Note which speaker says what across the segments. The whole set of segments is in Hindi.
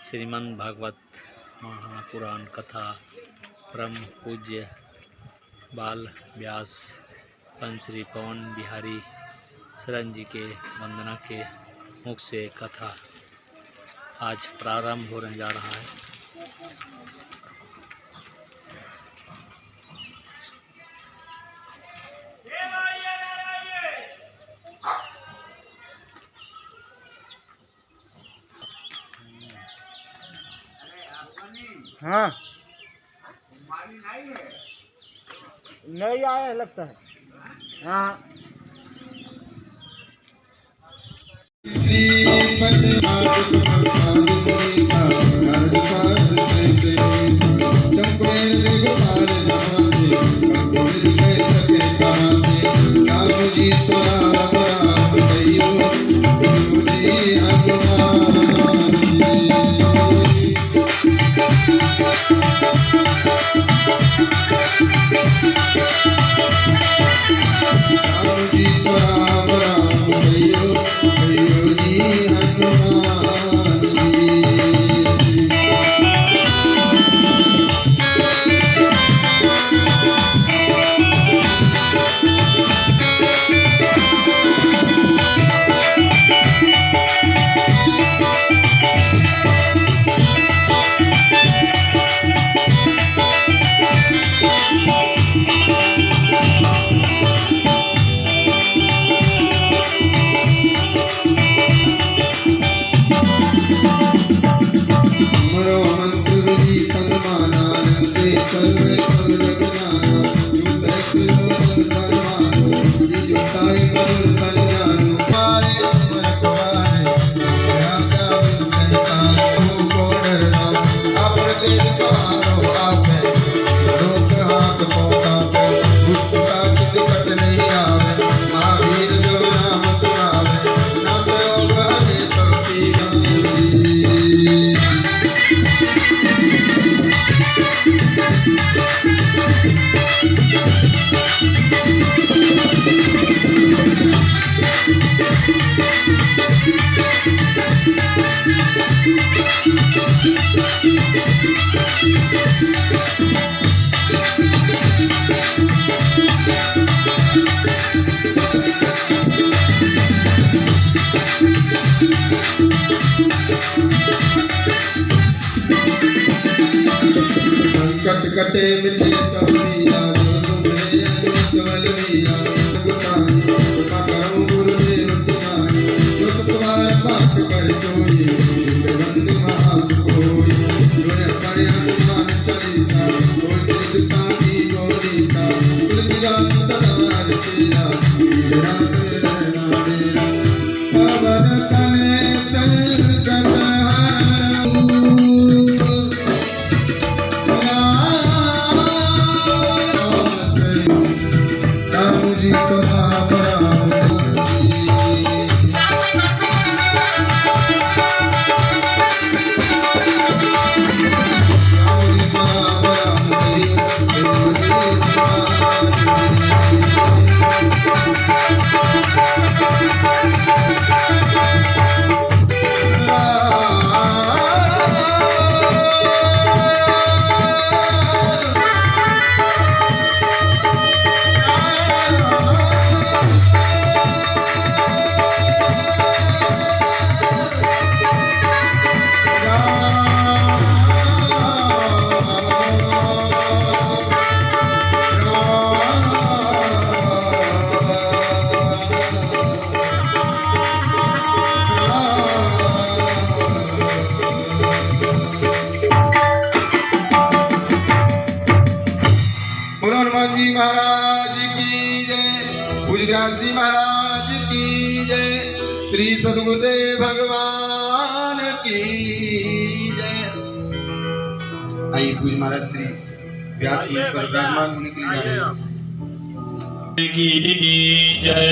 Speaker 1: श्रीमद् भागवत महापुराण कथा परम पूज्य बाल व्यास पंच श्री पवन बिहारी शरण जी के वंदना के मुख से कथा आज प्रारंभ होने जा रहा है।
Speaker 2: हाँ नहीं आया लगता है। हाँ
Speaker 3: संकट कटे मिटे सब पीरा केवल मीरा गुसाई करम गुरुदेव तुम्हारी जो तुम्हारे पाठ कर जोई बंद महास कोई जो करे हनुमान चालीसा कोई सिद्ध साखी गौरीसा तुलसीदास सदा तेरा तेरा तेरा तेरा पवन तने संकट हनुमान जी महाराज की जय, पूज्यव्यासी महाराज की जय, श्री सद्गुरुदेव भगवान की जय। आइए पूज्य महाराज श्री व्यास मंच पर विराजमान होने के लिए जा रहे हैं।
Speaker 4: की जय।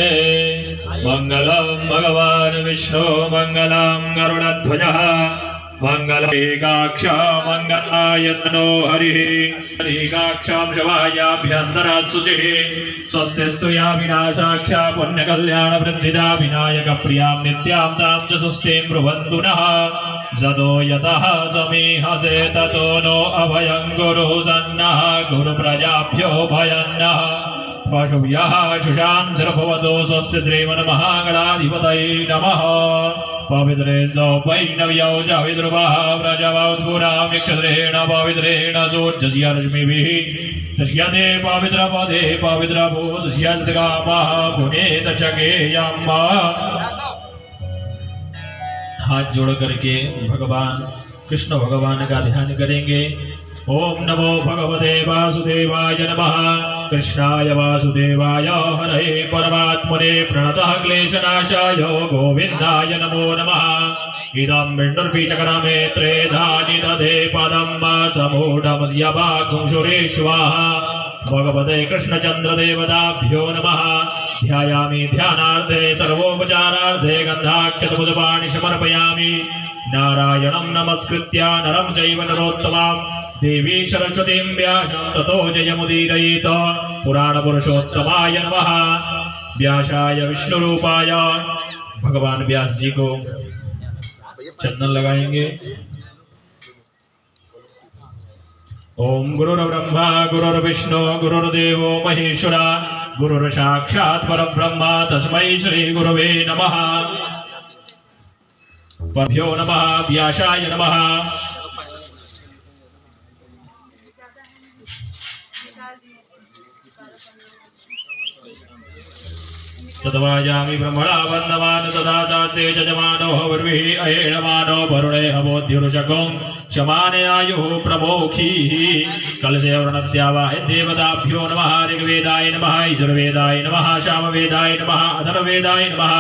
Speaker 4: मंगलम भगवान विष्णु मंगलम गरुड़ध्वजः मंगलम एकाक्ष मंगलाय तनो हरिः एकाक्षां शवायाभ्यन्तरा शुचिः स्वस्तिस्तु या विनाशाक्ष पुण्यकल्याण वृद्धिदा विनायक प्रियां नित्यां तां च सुस्तिं ब्रुवन्तु नः जदो यतः समीहसे ततो नो अभयं गुरु सन्नः गुरु प्रजाभ्यो भयन्नः पशुभ्यः शुशान्तिर्भवतो स्वस्ति श्रीमन्महागणाधिपतये नमः पवित्रेन्द्रो वैष्णव्यौ च विद्रुवः व्रजवद्पुरामिक्षद्रेण पवित्रेण सूर्यस्य रश्मिभिः दृश्यते पवित्रपदे पवित्रभूतस्यद्गामः पुनेत चकेयम्। हाथ जोड़ करके भगवान कृष्ण भगवान का ध्यान करेंगे। ओम नमो भगवते वासुदेवाय नमः। कृष्णाय वासुदेवाय हरे परमात्मने प्रणतः क्लेशनाशाय गोविन्दाय नमो नमः। इदं बिण्डुर्पीचकरमे त्रेधानि दधे पदं समूढमस्य वाकुंशुरेश्वः भगवते कृष्णचन्द्रदेवताभ्यो नमः। ध्यायामि ध्यानार्थे सर्वोपचारार्थे गन्धाक्षतपुष्पाणि समर्पयामि। नारायणं नमस्कृत्य नरं चैव नरोत्तमं देवी सरस्वतीं व्यासं ततो जयमुदीरयेत्। पुराणपुरुषोत्तमाय नमः। व्यासाय विष्णुरूपाय। भगवान व्यास जी को चंदन लगाएंगे। ओम गुरुर्ब्रह्मा गुरुर्विष्णु गुरुर्देवो महेश्वरा गुरुर्साक्षात् परब्रह्म तस्मै श्री गुरवे नमः। परभ्यो नमः। व्यासाय नमः। तद्वाजामि ब्रह्मणा वन्दवान् तदा चाते जजमानो वर्भिः अयेणमानो वरुणे हवोद्युरुशको शमाने आयुः प्रमोखीः कलशे वृणत्यावाहि देवताभ्यो नमः। ऋग्वेदाय नमः यजुर्वेदाय नमः सामवेदाय नमः अथर्ववेदाय नमः।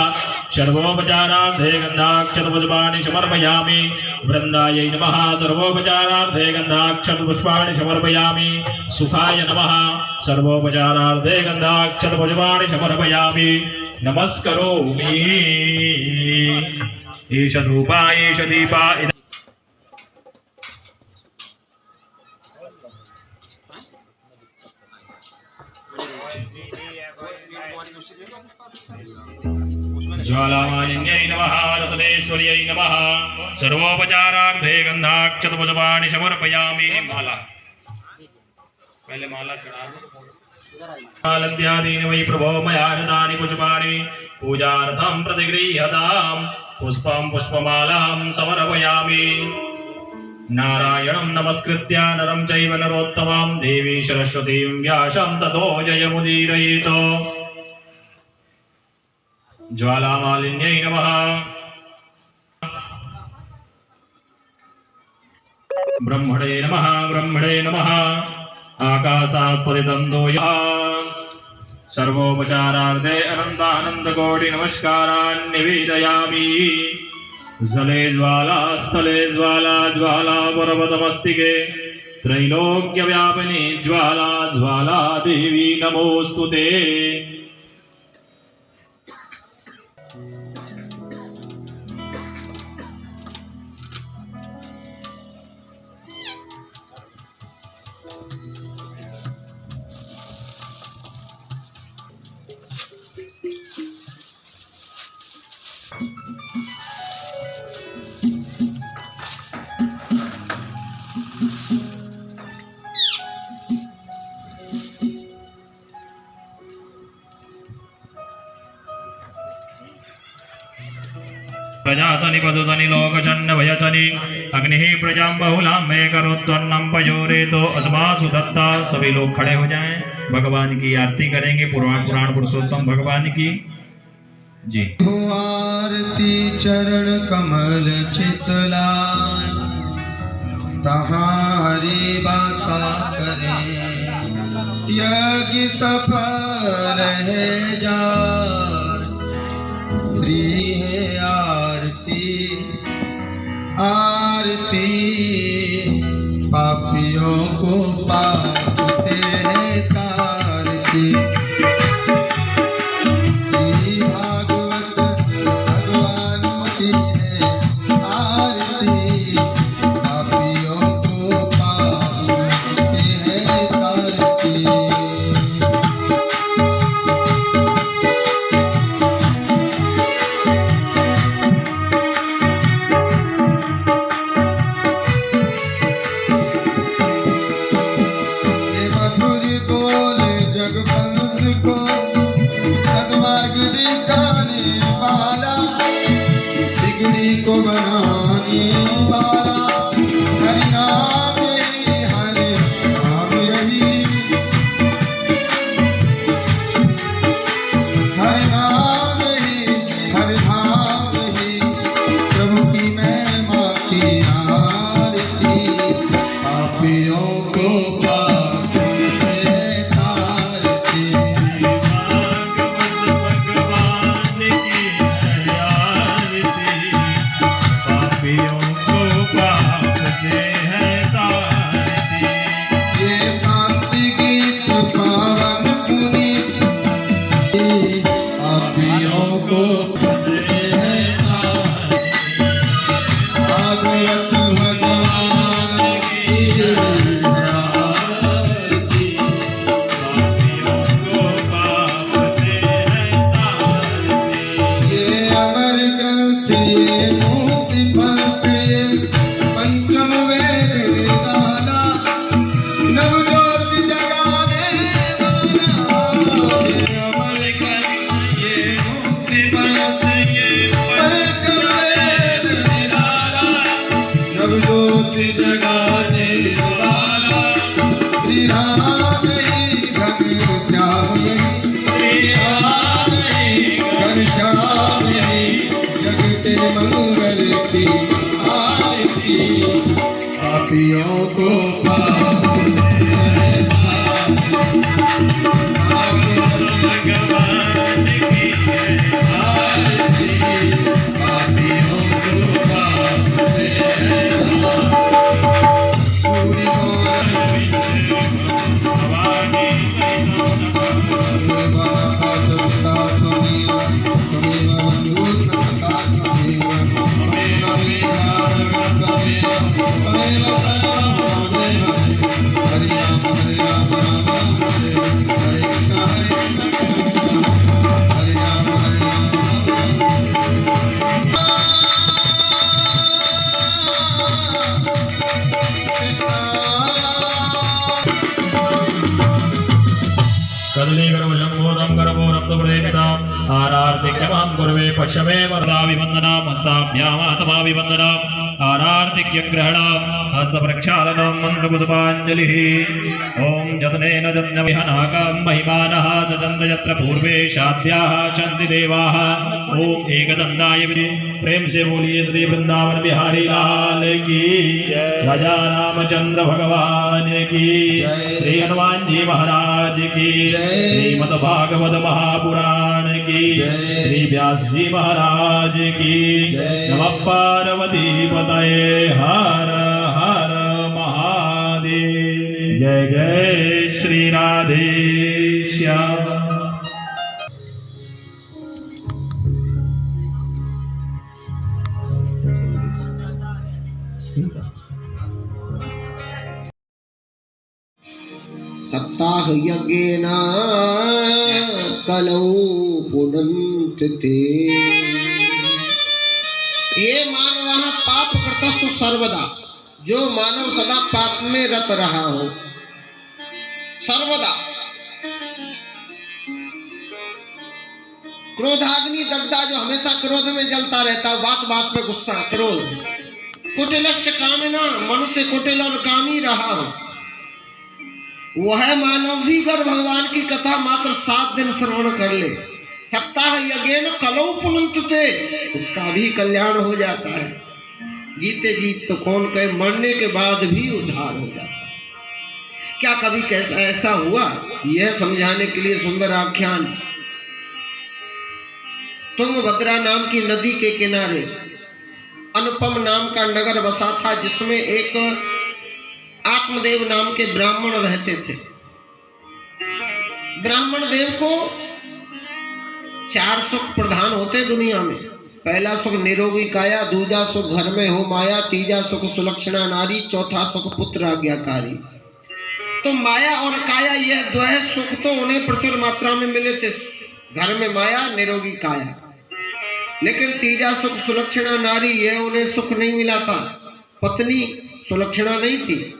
Speaker 4: सर्वोपचारार्थे गन्धाक्षतपुष्पाणि समर्पयामि। वृन्दायै नमः। सर्वोपचारार्थे गन्धाक्षतपुष्पाणि समर्पयामि। सुखाय नमः। सर्वोपचारार्थे गन्धाक्षतपुष्पाणि समर्पयामि। नमस्करोमि। एष धूपा एष दीपा। ज्वालामालिन्यै नमः। रत्नेश्वर्यै नमः। सर्वोपचारार्थे गन्धाक्षतपुष्पाणि समर्पयामि। माला पहले माला चढ़ा आलंत्यादीनि वै प्रभो मया हृतानि पुष्पाणि पूजार्थं प्रतिगृह्यताम्। पुष्पं पुष्पमालां समर्पयामि। नारायणं नमस्कृत्य नरं चैव नरोत्तमं देवी सरस्वतीं व्यासं ततो जयमुदीरयेत्। ज्वालामालिन्यै नमः। ब्रह्मणे नमः। ब्रह्मणे नमः। आकाशात् पतितं दोयः। सर्वोपचारार्थे अनन्तानन्दकोटि नमस्कारान् निवेदयामि। जले ज्वाला स्थले ज्वाला ज्वाला पर्वतमस्तिके त्रैलोक्यव्यापिनी ज्वाला ज्वाला देवी नमोस्तुते। प्रजासनि पशुसनि लोकजन्न भयसनि अग्नि प्रजां बहुलां मे करोत्वन्नं पयोरे तो अस्मासु दत्ता। सभी लोग खड़े हो जाएं। भगवान की आरती करेंगे। पुराण पुरुषोत्तम भगवान की जी।
Speaker 3: आरती चरण कमल चितलाय तहाँ हरि वासा करे यज्ञ सफल है जाय। श्री है आरती आरती पापियों को पाप से है तारती। श्री भागवत भगवान की है आरती पापियों को पाप से है तारती। बिगड़ी को बनाने वाला हरि नाम ही हरि नाम रही हरि नाम ही हरि नाम ही प्रभु की महिमा की आरती पापियों को पाप से तारती
Speaker 4: भगवान की है आरती पापियों को पाप से है तारती
Speaker 3: ये शांति गीत पावन पुनीत पापियों को से है तारती भागवत भगवान की आरती
Speaker 4: पापियों को पाप से है तारती
Speaker 3: ये अमर ग्रंथ ये मुक्ति पथ ये पंचम वेद निराला नवज्योति जगाने वाला ये अमर ग्रंथ ये मुक्ति पथ ये पंचम वेद निराला नवज्योति जगाने वाला श्री राम ही घनश्याम ही श्री राम ही घनश्याम ही जग के मंगल की आरती पापियों को पाप से
Speaker 4: भगवान की है
Speaker 3: आरती पापियों को पाप से पूरी
Speaker 4: भवानी
Speaker 3: हरे राम राम राम हरे कृष्ण हरे राम
Speaker 4: कदली गर्भजम्बोधं गर्भोरब्धप्रेमिताम् आरार्तिक्यमां गुरवे पश्यमे वरदाभिवन्दनाम् हस्ताभ्यामातमाभिवन्दनाम् आरार्तिक्यग्रहणाम् हस्तप्रक्षालनं मन्त्रपुष्पाञ्जलिः ॐ जतनेन जन्यविहनाकां महिमानः सजन्त यत्र पूर्वे शाद्याः चन्ति देवाः ॐ एकदन्ताय प्रेम से बोलिए श्री वृंदावन बिहारी लाल की राजा रामचंद्र भगवान की श्री हनुमान जी महाराज की श्रीमद् भागवत महापुराण की श्री व्यास जी महाराज की नमः पार्वती पतये हर हर महादेव जय जय श्री राधे श्याम
Speaker 5: सप्ताह यज्ञेन कलौ पुनन्ति ते ये मानव पाप करता तो सर्वदा जो मानव सदा पाप में रत रहा हो सर्वदा क्रोधाग्नि दग्धा जो हमेशा क्रोध में जलता रहता है बात बात पे गुस्सा क्रोध कुटिलस्य कामिना मनुष्य कुटिल और कामी रहा हो वह मानव भी अगर भगवान की कथा मात्र 7 दिन श्रवण कर ले सप्ताह यज्ञेन कलौ पुनन्ते उसका भी कल्याण हो जाता है जीते जीत तो कौन कहे मरने के बाद भी उद्धार हो जाता है क्या कभी कैसा ऐसा हुआ यह समझाने के लिए सुंदर आख्यान तुंगभद्रा नाम की नदी के किनारे अनुपम नाम का नगर बसा था जिसमें एक आत्मदेव नाम के ब्राह्मण रहते थे ब्राह्मण देव को 4 सुख प्रधान होते दुनिया में पहला सुख निरोगी काया दूजा सुख घर में हो माया तीजा सुख सुलक्षणा नारी चौथा सुख पुत्र आज्ञाकारी तो माया और काया यह द्वय सुख तो उन्हें प्रचुर मात्रा में मिले थे घर में माया निरोगी काया लेकिन तीजा सुख सुलक्षणा नारी यह उन्हें सुख नहीं मिला था पत्नी सुलक्षणा नहीं थी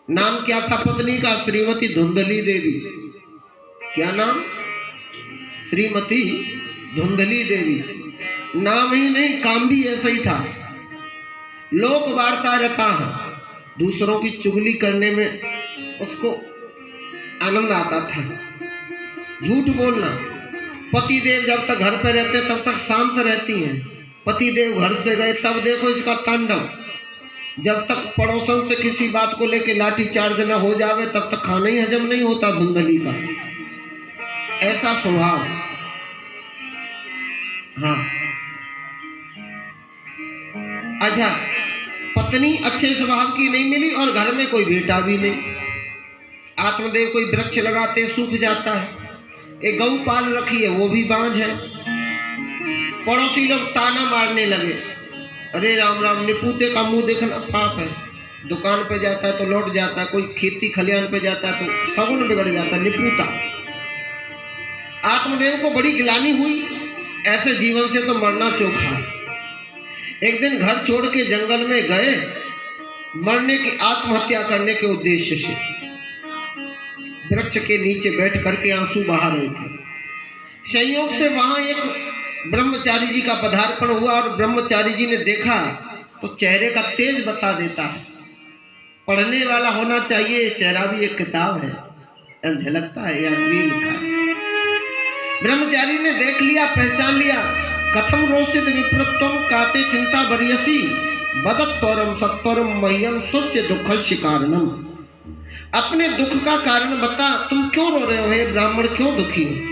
Speaker 5: नाम क्या था पत्नी का श्रीमती धुंधली देवी क्या नाम श्रीमती धुंधली देवी नाम ही नहीं काम भी ऐसा ही था। लोक वार्ता रहता है, दूसरों की चुगली करने में उसको आनंद आता था। झूठ बोलना, पति देव जब तक घर पे रहते तब तक शांत रहती हैं, पति देव घर से गए तब देखो इसका तांडव। जब तक पड़ोसन से किसी बात को लेके लाठी चार्ज न हो जावे तब तक खाना ही हजम नहीं होता धुंधली का, ऐसा स्वभाव। हाँ, अच्छा, पत्नी अच्छे स्वभाव की नहीं मिली और घर में कोई बेटा भी नहीं। आत्मदेव कोई वृक्ष लगाते सूख जाता है, एक गऊ पाल रखी है वो भी बांझ है। पड़ोसी लोग ताना मारने लगे, अरे राम राम, निपुते का मुंह देखना पाप है। दुकान पे जाता है तो लौट जाता है, कोई खेती खलियान पे जाता है तो सगुन बिगड़ जाता है, निपुता। आत्मदेव को बड़ी गिलानी हुई, ऐसे जीवन से तो मरना चोखा। एक दिन घर छोड़ के जंगल में गए, मरने की आत्महत्या करने के उद्देश्य से। वृक्ष के नीचे बैठ करके आंसू बहा रहे थे। संयोग से वहां एक ब्रह्मचारी जी का पदार्पण हुआ और ब्रह्मचारी जी ने देखा तो चेहरे का तेज बता देता है। पढ़ने वाला होना चाहिए, चेहरा भी एक किताब है, झलकता है या भी लिखा है। ब्रह्मचारी ने देख लिया, पहचान लिया। कथम रोषित विप्रत्वम काते चिंता बरियसी बदत्वरम सत्वरम मह्यम स्वस्य दुःखस्य कारणम। अपने दुख का कारण बता, तुम क्यों रो रहे हो हे ब्राह्मण, क्यों दुखी हो?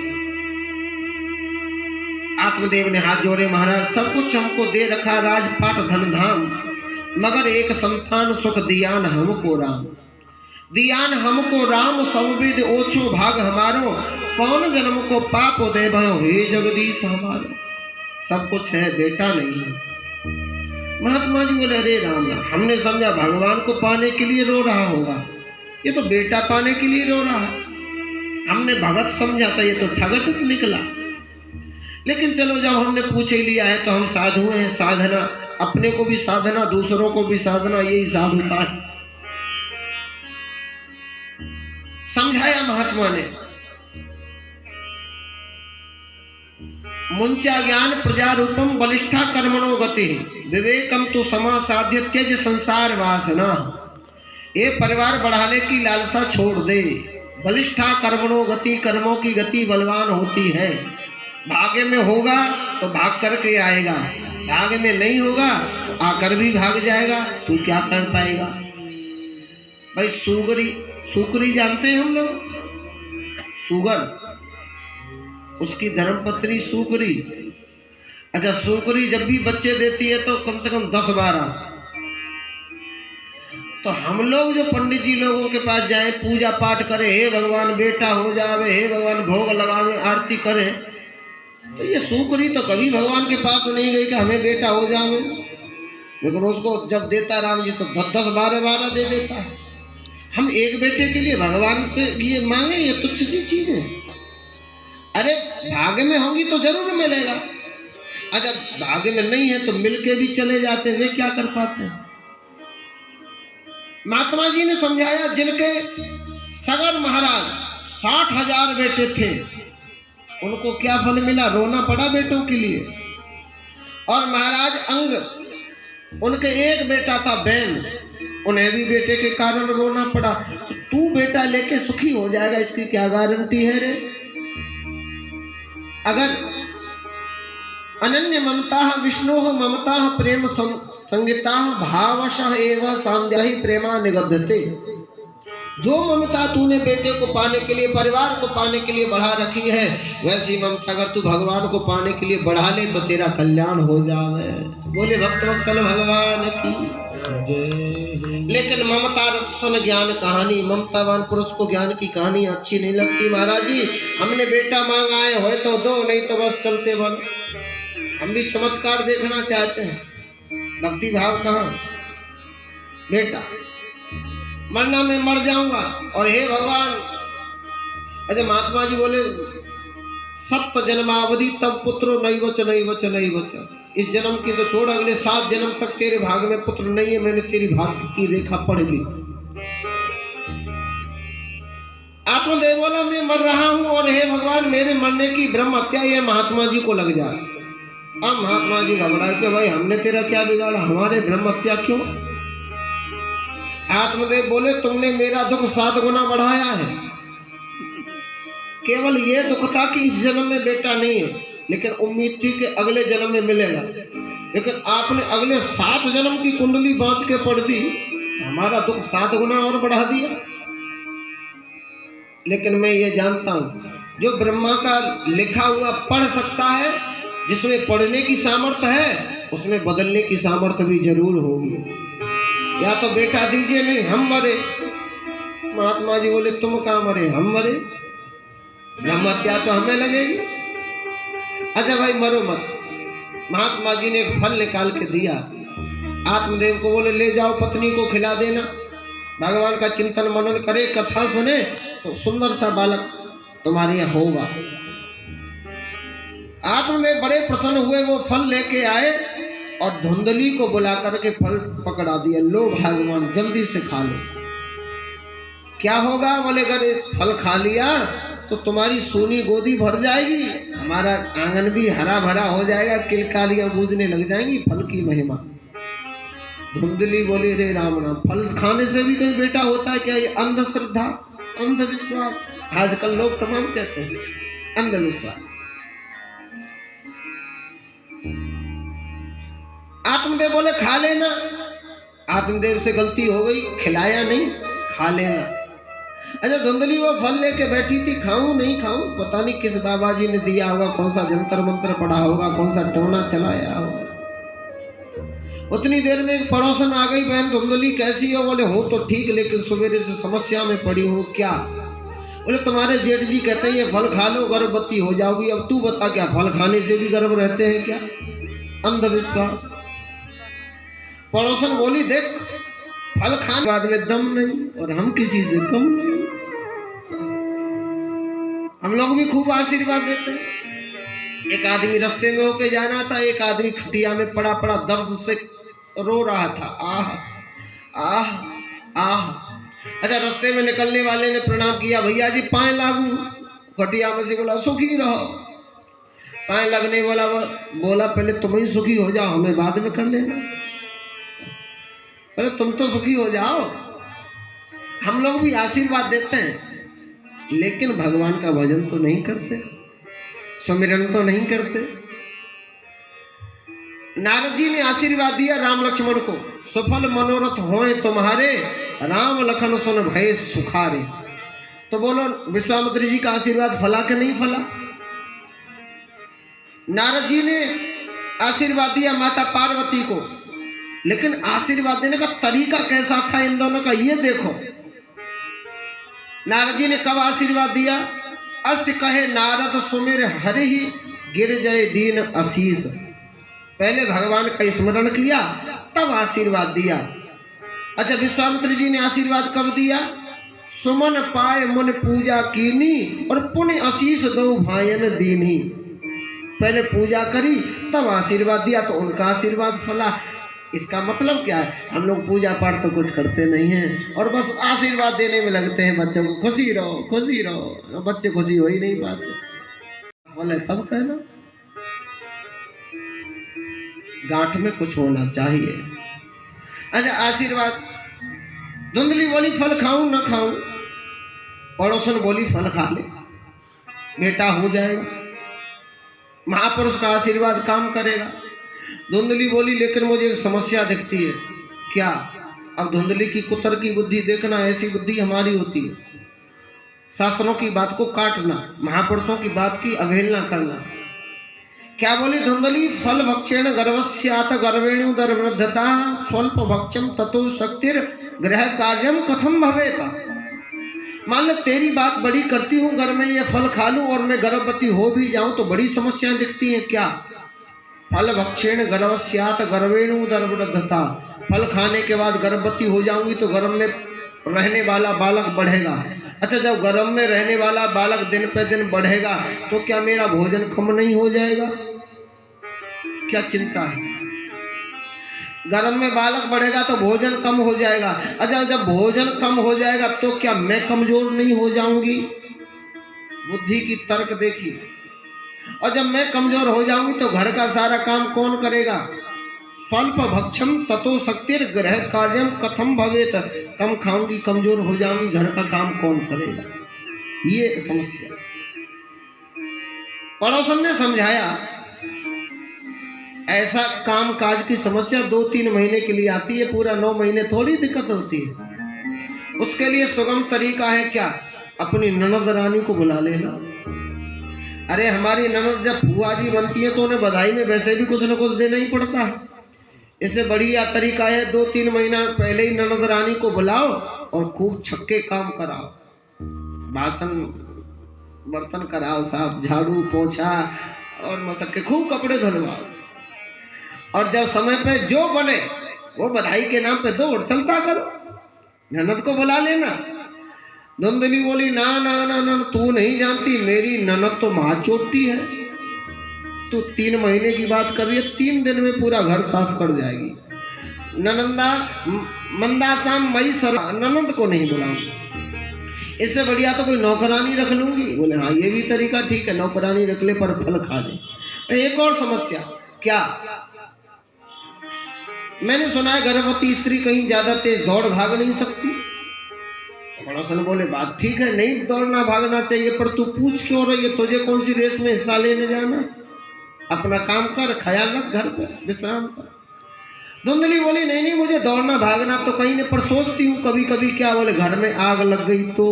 Speaker 5: आत्मदेव ने हाथ जोड़े, महाराज सब कुछ हमको दे रखा, राजपाट धन धाम, मगर एक संतान सुख दियान हमको राम। दियान हमको राम संविद ओछो भाग हमारो, कौन जन्म को पाप दे भयो हे जगदीश हमारो। सब कुछ है, बेटा नहीं है। महात्मा जी बोले, अरे राम राम, हमने समझा भगवान को पाने के लिए रो रहा होगा, ये तो बेटा पाने के लिए रो रहा है। हमने भगत समझा था, ये तो ठगट निकला। लेकिन चलो, जब हमने पूछ ही लिया है तो हम साधु हैं। साधना, अपने को भी साधना, दूसरों को भी साधना, यही साधुता है। समझाया महात्मा ने। मुंचा ज्ञान प्रजा रूपम बलिष्ठा कर्मणो गति विवेकम तो समासाध्य त्यज संसार वासना। ये परिवार बढ़ाने की लालसा छोड़ दे। बलिष्ठा कर्मणो गति, कर्मों की गति बलवान होती है। भाग्य में होगा तो भाग करके आएगा, भाग्य में नहीं होगा तो आकर भी भाग जाएगा। तू क्या कर पाएगा भाई? सुकरी जानते हैं हम लोग, सुगर, उसकी धर्मपत्नी सुकरी। अच्छा, सुकरी जब भी बच्चे देती है तो कम से कम 10-12। तो हम लोग जो पंडित जी लोगों के पास जाएं, पूजा पाठ करें, हे भगवान बेटा हो जावे, हे भगवान भोग लगावे, आरती करें, तो ये सुकरी तो कभी भगवान के पास नहीं गई कि हमें बेटा हो जावे। लेकिन उसको जब देता राम जी तो 10-12 दे देता है। हम एक बेटे के लिए भगवान से ये मांगे, ये तुच्छ सी चीज है। अरे भाग्य में होंगी तो जरूर मिलेगा, अगर भाग्य में नहीं है तो मिलके भी चले जाते, वे क्या कर पाते हैं? महात्मा जी ने समझाया, जिनके सगर महाराज 60,000 बेटे थे, उनको क्या फल मिला? रोना पड़ा बेटों के लिए। और महाराज अंग, उनके एक बेटा था बैन, उन्हें भी बेटे के कारण रोना पड़ा। तो तू बेटा लेके सुखी हो जाएगा, इसकी क्या गारंटी है रे? अगर अनन्य ममता विष्णु ममता प्रेम संगीता भावशः एवं सांध्या ही प्रेमा निगद्धते। जो ममता तूने बेटे को पाने के लिए, परिवार को पाने के लिए बढ़ा रखी है, वैसी ममता अगर तू भगवान को पाने के लिए बढ़ा ले तो तेरा कल्याण हो जावे। बोले भक्तवत्सल भगवान की। लेकिन ममता रत्न ज्ञान कहानी, ममतावान पुरुष को ज्ञान की कहानी अच्छी नहीं लगती। महाराज जी, हमने बेटा मांग आए हो तो दो, नहीं तो बस चलते बन। हम भी चमत्कार देखना चाहते हैं, भक्ति भाव कहाँ? बेटा मरना मैं मर जाऊंगा और हे भगवान। अरे महात्मा जी बोले, सप्त जन्मावधि तब पुत्रो नहीं बच। इस जन्म की तो छोड़, अगले 7 जन्म तक तेरे भाग में पुत्र नहीं है। मैंने तेरी भाग्य की रेखा पढ़ ली। आत्मदेव बोला, मैं मर रहा हूं और हे भगवान मेरे मरने की ब्रह्म हत्या ये महात्मा जी को लग जाए। अब महात्मा जी घबराए कि भाई हमने तेरा क्या बिगाड़ा, हमारे ब्रह्म हत्या क्यों? आत्मदेव बोले तुमने मेरा दुख 7 गुना बढ़ाया है। केवल ये दुख था कि इस जन्म में बेटा नहीं है, लेकिन उम्मीद थी कि अगले जन्म में मिलेगा। लेकिन आपने अगले 7 जन्म की कुंडली बांच के पढ़ दी, हमारा दुख 7 गुना और बढ़ा दिया। लेकिन मैं ये जानता हूं जो ब्रह्मा का लिखा हुआ पढ़ सकता है, जिसमें पढ़ने की सामर्थ्य है उसमें बदलने की सामर्थ्य भी जरूर होगी। या तो बेटा दीजिए, नहीं हम मरे। महात्मा जी बोले तुम कहाँ मरे, हम मरे, ब्रह्म हत्या तो हमें लगेगी। अच्छा भाई मरो मत। महात्मा जी ने एक फल निकाल के दिया, आत्मदेव को बोले ले जाओ पत्नी को खिला देना, भगवान का चिंतन मनन करे, कथा सुने तो सुंदर सा बालक तुम्हारे यहाँ होगा। आत्मदेव बड़े प्रसन्न हुए, वो फल लेके आए और धुंधली को बुला करके फल पकड़ा दिया, लो भगवान जल्दी से खा लो। क्या होगा? बोले अगर फल खा लिया तो तुम्हारी सोनी गोदी भर जाएगी, हमारा आंगन भी हरा भरा हो जाएगा, किलकालियां गूंजने लग जाएंगी, फल की महिमा। धुंधली बोली रे राम राम, फल खाने से भी कोई बेटा होता है क्या? ये अंधश्रद्धा, अंधविश्वास आजकल लोग तमाम कहते हैं, अंधविश्वास। आत्मदेव बोले खा लेना। आत्मदेव से गलती हो गई, खिलाया नहीं, खा लेना। अच्छा धुंधली वो फल लेके बैठी थी, खाऊं नहीं खाऊं, पता नहीं किस बाबा जी ने दिया होगा, कौन सा जंतर मंत्र पड़ा होगा, कौन सा टोना चलाया होगा। उतनी देर में एक पड़ोसन आ गई, बहन धुंधली कैसी हो? बोले हो तो ठीक, लेकिन सवेरे से समस्या में पड़ी हूँ। क्या? बोले तुम्हारे जेठ जी कहते हैं ये फल खा लो गर्भवती हो जाओगी। अब तू बता क्या फल खाने से भी गर्भ रहते हैं क्या? अंधविश्वास। पड़ोसन बोली देख फल खाने बाद में दम नहीं, और हम किसी से कम नहीं। हम लोग भी खूब आशीर्वाद देते हैं। एक आदमी रास्ते में होके जाना था, एक आदमी खटिया में पड़ा पड़ा दर्द से रो रहा था, आह आह आह। अच्छा रास्ते में निकलने वाले ने प्रणाम किया, भैया जी पाए लागू। खटिया में से बोला सुखी रहो। पाए लगने वाला बोला पहले तुम ही सुखी हो जाओ, हमें बाद में कर लेना। पहले तुम तो सुखी हो जाओ। हम लोग भी आशीर्वाद देते हैं, लेकिन भगवान का भजन तो नहीं करते, सुमिरन तो नहीं करते। नारद जी ने आशीर्वाद दिया राम लक्ष्मण को, सफल मनोरथ होए तुम्हारे, राम लखन सुन भय सुखारे। तो बोलो विश्वामित्र जी का आशीर्वाद फला के नहीं फला? नारद जी ने आशीर्वाद दिया माता पार्वती को, लेकिन आशीर्वाद देने का तरीका कैसा था इन दोनों का, ये देखो। नारद जी ने कब आशीर्वाद दिया? अस कहे नारद सुमिर हरि ही गिर जय दीन आशीष। पहले भगवान का स्मरण किया तब आशीर्वाद दिया। अच्छा विश्वामित्र जी ने आशीर्वाद कब दिया? सुमन पाए मन पूजा कीनी, और पुण्य आशीष दो भायन दीनी। पहले पूजा करी तब आशीर्वाद दिया, तो उनका आशीर्वाद फला। इसका मतलब क्या है? हम लोग पूजा पाठ तो कुछ करते नहीं हैं और बस आशीर्वाद देने में लगते हैं बच्चों को, खुशी रहो खुशी रहो। बच्चे खुशी हो ही नहीं पाते, बोले तब कहना। गांठ में कुछ होना चाहिए। अच्छा आशीर्वाद। धुंधली बोली फल खाऊं ना खाऊं? पड़ोसन बोली फल खा ले, बेटा हो जाएगा, महापुरुष का आशीर्वाद काम करेगा। धुंधली बोली लेकिन मुझे एक समस्या दिखती है। क्या? अब धुंधली की कुतर की बुद्धि देखना, ऐसी बुद्धि हमारी होती है, शास्त्रों की बात को काटना, महापुरुषों की बात की अवहेलना करना। क्या बोली धुंधली? फल भक्षेण गर्भस्यात गर्वेणु दरवृद्धता स्वल्प भक्षम ततो शक्तिर गृह कार्यम कथम भवेता। मान लो तेरी बात बड़ी करती हूँ, घर में ये फल खा लूं और मैं गर्भवती हो भी जाऊं तो बड़ी समस्याएं दिखती हैं। क्या? फल भक्षेण गर्भस्यात गर्वेणु दरवृद्धता। फल खाने के बाद गर्भवती हो जाऊंगी तो गर्भ में रहने वाला बालक बढ़ेगा। अच्छा जब गर्भ में रहने वाला बालक दिन पे दिन बढ़ेगा तो क्या मेरा भोजन कम नहीं हो जाएगा? क्या चिंता है? गर्भ में बालक बढ़ेगा तो भोजन कम हो जाएगा। अच्छा जब भोजन कम हो जाएगा तो क्या मैं कमजोर नहीं हो जाऊंगी? बुद्धि की तर्क देखिए। और जब मैं कमजोर हो जाऊंगी तो घर का सारा काम कौन करेगा? स्वल्प भक्षम ततो शक्तिर ग्रह कार्यम कथम भवेत। कम खाऊंगी, कमजोर हो जाऊंगी, घर का काम कौन करेगा? ये समस्या। पड़ोसन ने समझाया ऐसा काम काज की समस्या 2-3 महीने के लिए आती है, पूरा 9 महीने थोड़ी दिक्कत होती है। उसके लिए सुगम तरीका है क्या? अपनी ननद रानी को बुला लेना। अरे हमारी ननद जब फुआ जी बनती है तो उन्हें बधाई में वैसे भी कुछ न कुछ देना ही पड़ता है। इससे बढ़िया तरीका है 2-3 महीना पहले ही ननद रानी को बुलाओ और खूब छक्के काम कराओ, बासन बर्तन कराओ साहब, झाड़ू पोछा और मसक्के, खूब कपड़े धुलवाओ। और जब समय पे जो बने वो बधाई के नाम पे दौड़ चलता करो, ननद को बुला लेना। धुंधली बोली ना ना ना ना, तू नहीं जानती, मेरी ननद तो महा चोटी है। तू 3 महीने की बात कर रही है, 3 दिन में पूरा घर साफ कर जाएगी। ननंदा मंदा शाम मई सर, ननद को नहीं बुलाऊंगी, इससे बढ़िया तो कोई नौकरानी रख लूंगी। बोले हाँ ये भी तरीका ठीक है, नौकरानी रख ले पर फल खा ले। एक और समस्या क्या? मैंने सुना है गर्भवती स्त्री कहीं ज्यादा तेज दौड़ भाग नहीं सकती। पड़ोसन बोले बात ठीक है, नहीं दौड़ना भागना चाहिए, पर तू पूछ क्यों रही है? तुझे कौन सी रेस में हिस्सा लेने जाना? अपना काम कर, ख्याल रख, घर पे विश्राम कर। धुंधली बोली नहीं नहीं, मुझे दौड़ना भागना तो कहीं नहीं, पर सोचती हूँ कभी कभी क्या। बोले घर में आग लग गई तो,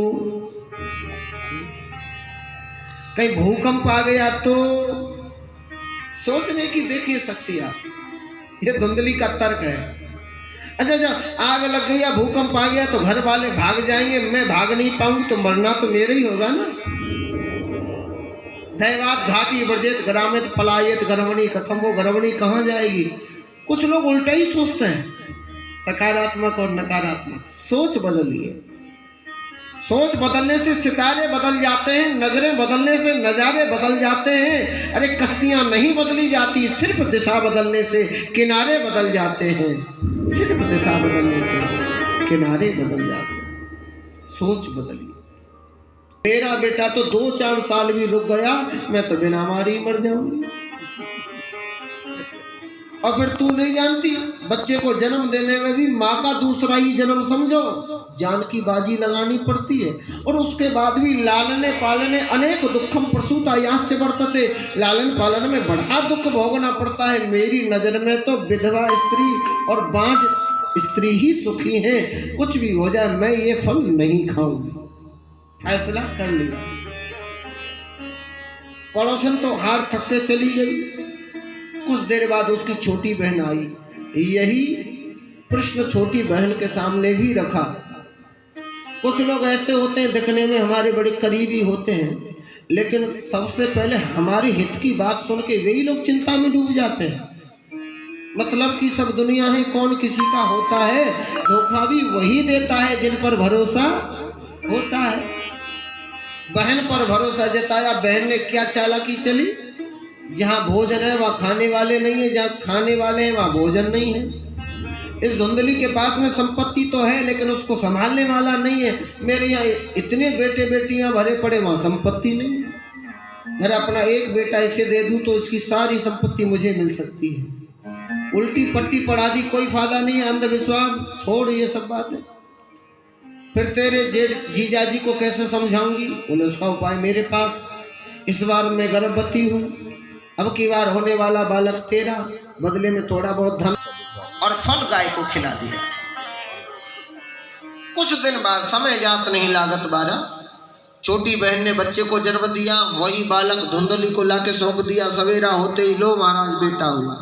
Speaker 5: कहीं भूकंप आ गया तो, सोचने की देखिए शक्ति आप, ये धुंधली का तर्क है। अच्छा आग लग गई या भूकंप आ गया तो घर वाले भाग जाएंगे, मैं भाग नहीं पाऊंगी तो मरना तो मेरे ही होगा ना। दैवात घाटी वर्जित ग्रामित पलायित गर्भणी कथम, वो गर्भणी कहाँ जाएगी? कुछ लोग उल्टा ही सोचते हैं, सकारात्मक और नकारात्मक। सोच बदलिए, सोच बदलने से सितारे बदल जाते हैं, नजरें बदलने से नजारे बदल जाते हैं। अरे कश्तियां नहीं बदली जाती, सिर्फ दिशा बदलने से किनारे बदल जाते हैं। सिर्फ दिशा बदलने से किनारे बदल जाते हैं। सोच बदलिए। मेरा बेटा तो 2-4 साल भी रुक गया, मैं तो बिना मारी मर जाऊंगी। और फिर तू नहीं जानती, बच्चे को जन्म देने में भी माँ का दूसरा ही जन्म समझो, जान की बाजी लगानी पड़ती है। और उसके बाद भी लालने पालने अनेक दुखम प्रसूता याश्च वर्तते, लालन पालन में बड़ा दुख भोगना पड़ता है। मेरी नजर में तो विधवा स्त्री और बांझ स्त्री ही सुखी हैं। कुछ भी हो जाए मैं ये फल नहीं खाऊंगी, फैसला कर लिया। पड़ोसन तो हार थक के चली गई। कुछ देर बाद उसकी छोटी बहन आई। यही प्रश्न छोटी बहन के सामने भी रखा। कुछ लोग ऐसे होते हैं दिखने में हमारे बड़े करीबी होते हैं, लेकिन सबसे पहले हमारे हित की बात सुन के वही लोग चिंता में डूब जाते हैं। मतलब कि सब दुनिया है, कौन किसी का होता है। धोखा भी वही देता है जिन पर भरोसा होता है। बहन पर भरोसा जताया, बहन ने क्या चालाकी चली, जहाँ भोजन है वहाँ खाने वाले नहीं है, जहाँ खाने वाले हैं वहाँ भोजन नहीं है। इस धुंधली के पास में संपत्ति तो है लेकिन उसको संभालने वाला नहीं है। मेरे यहाँ इतने बेटे बेटियां भरे पड़े, वहाँ संपत्ति नहीं है। अगर अपना एक बेटा इसे दे दूं तो इसकी सारी संपत्ति मुझे मिल सकती है। उल्टी पट्टी पढ़ा दी, कोई फायदा नहीं है। अंधविश्वास छोड़ ये सब बातें। फिर तेरे जेठ जीजाजी को कैसे समझाऊंगी? बोले उसका उपाय मेरे पास। इस बार मैं गर्भवती हूँ, अब की बार होने वाला बालक तेरा, बदले में थोड़ा बहुत धन और फल गाय को खिला दिया। कुछ दिन बाद समय जात नहीं लागत 12, छोटी बहन ने बच्चे को जन्म दिया। वही बालक धुंधली को लाके सौंप दिया। सवेरा होते ही लो महाराज बेटा हुआ।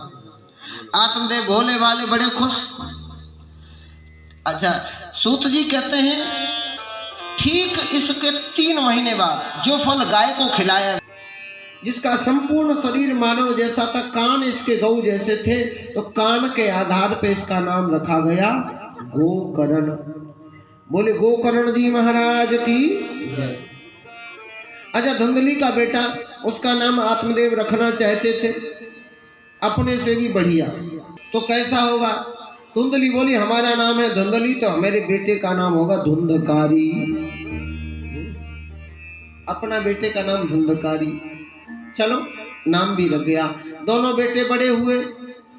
Speaker 5: आत्मदेव भोले वाले बड़े खुश। अच्छा सूत जी कहते हैं ठीक इसके 3 महीने बाद जो फल गाय को खिलाया, जिसका संपूर्ण शरीर मानव जैसा था, कान इसके गौ जैसे थे, तो कान के आधार पे इसका नाम रखा गया गोकर्ण। बोले गोकर्ण जी महाराज की जय। अच्छा धुंधली का बेटा, उसका नाम आत्मदेव रखना चाहते थे, अपने से भी बढ़िया, तो कैसा होगा? धुंधली बोली हमारा नाम है धुंधली, तो हमारे बेटे का नाम होगा धुंधकारी। अपना बेटे का नाम धुंधकारी। चलो नाम भी लग गया। दोनों बेटे बड़े हुए।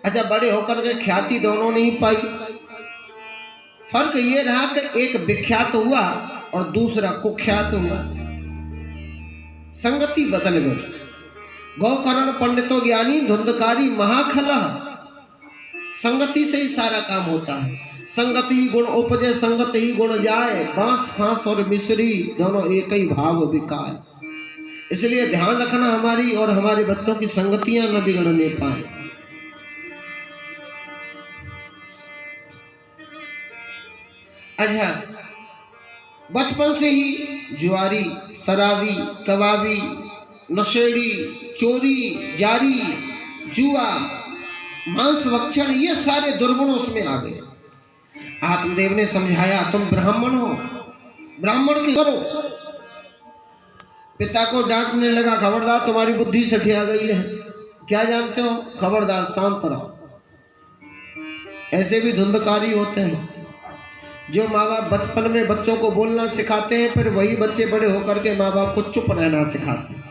Speaker 5: अच्छा, बड़े होकर के ख्याति दोनों ने ही पाई। फर्क ये रहा कि एक विख्यात हुआ और दूसरा कुख्यात हुआ। संगति बदल गई। गौकर्ण पंडितो ज्ञानी धुंधकारी महाखला। संगति से ही सारा काम होता है। संगति ही गुण उपजे, संगति ही गुण जाए। बांस फांस और मिश्री दोनों एक ही भाव बिकाए। इसलिए ध्यान रखना हमारी और हमारे बच्चों की संगतियां न बिगड़ने पाए। अच्छा, बचपन से ही जुआरी, शराबी, कबाबी, नशेड़ी, चोरी, जारी, जुआ, मांस भक्षण, ये सारे दुर्गुण उसमें आ गए। आत्मदेव ने समझाया, तुम ब्राह्मण हो, ब्राह्मण की करो। पिता को डांटने लगा, खबरदार तुम्हारी बुद्धि सठिया गई है, क्या जानते हो, खबरदार शांत रहो। ऐसे भी धुंधकारी होते हैं जो माँ बाप बचपन में बच्चों को बोलना सिखाते हैं, फिर वही बच्चे बड़े होकर के माँ बाप को चुप रहना सिखाते हैं।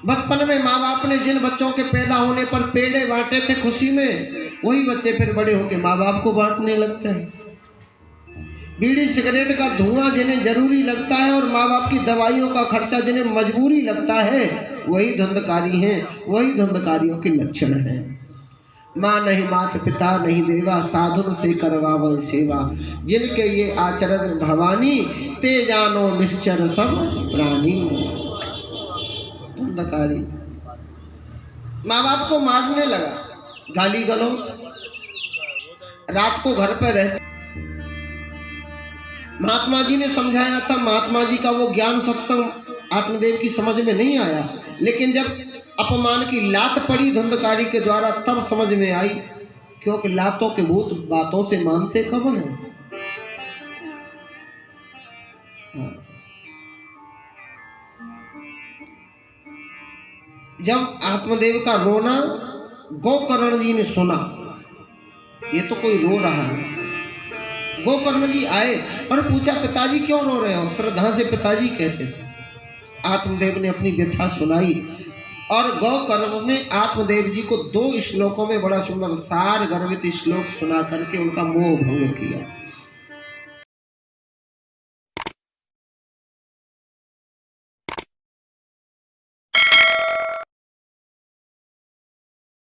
Speaker 5: बचपन में माँ बाप ने जिन बच्चों के पैदा होने पर पेड़े बांटे थे खुशी में, वही बच्चे फिर बड़े होकर माँ बाप को बांटने लगते हैं। बीड़ी सिगरेट का धुआं जिन्हें जरूरी लगता है और माँ बाप की दवाइयों का खर्चा जिन्हें मजबूरी लगता है, वही धुंधकारी हैं, वही धुंधकारियों के लक्षण हैं। माँ नहीं मात पिता नहीं देवा, साधुन से करवावन सेवा। जिनके ये आचरण भवानी, ते जानो निश्चर सब प्राणी। धुंधकारी माँ बाप को मारने लगा, गाली गलौज, रात को घर पे रह। महात्मा जी ने समझाया था, महात्मा जी का वो ज्ञान सत्संग आत्मदेव की समझ में नहीं आया, लेकिन जब अपमान की लात पड़ी धुंधकारी के द्वारा तब समझ में आई, क्योंकि लातों के भूत बातों से मानते कब हैं। जब आत्मदेव का रोना गोकर्ण जी ने सुना, ये तो कोई रो रहा है। गोकर्ण जी आए और पूछा, पिताजी क्यों रो रहे हो? श्रद्धा से पिताजी कहते थे। आत्मदेव ने अपनी व्यथा सुनाई और गोकर्ण ने आत्मदेव जी को 2 श्लोकों में बड़ा सुंदर सार गर्वित श्लोक सुना करके उनका मोह भंग किया।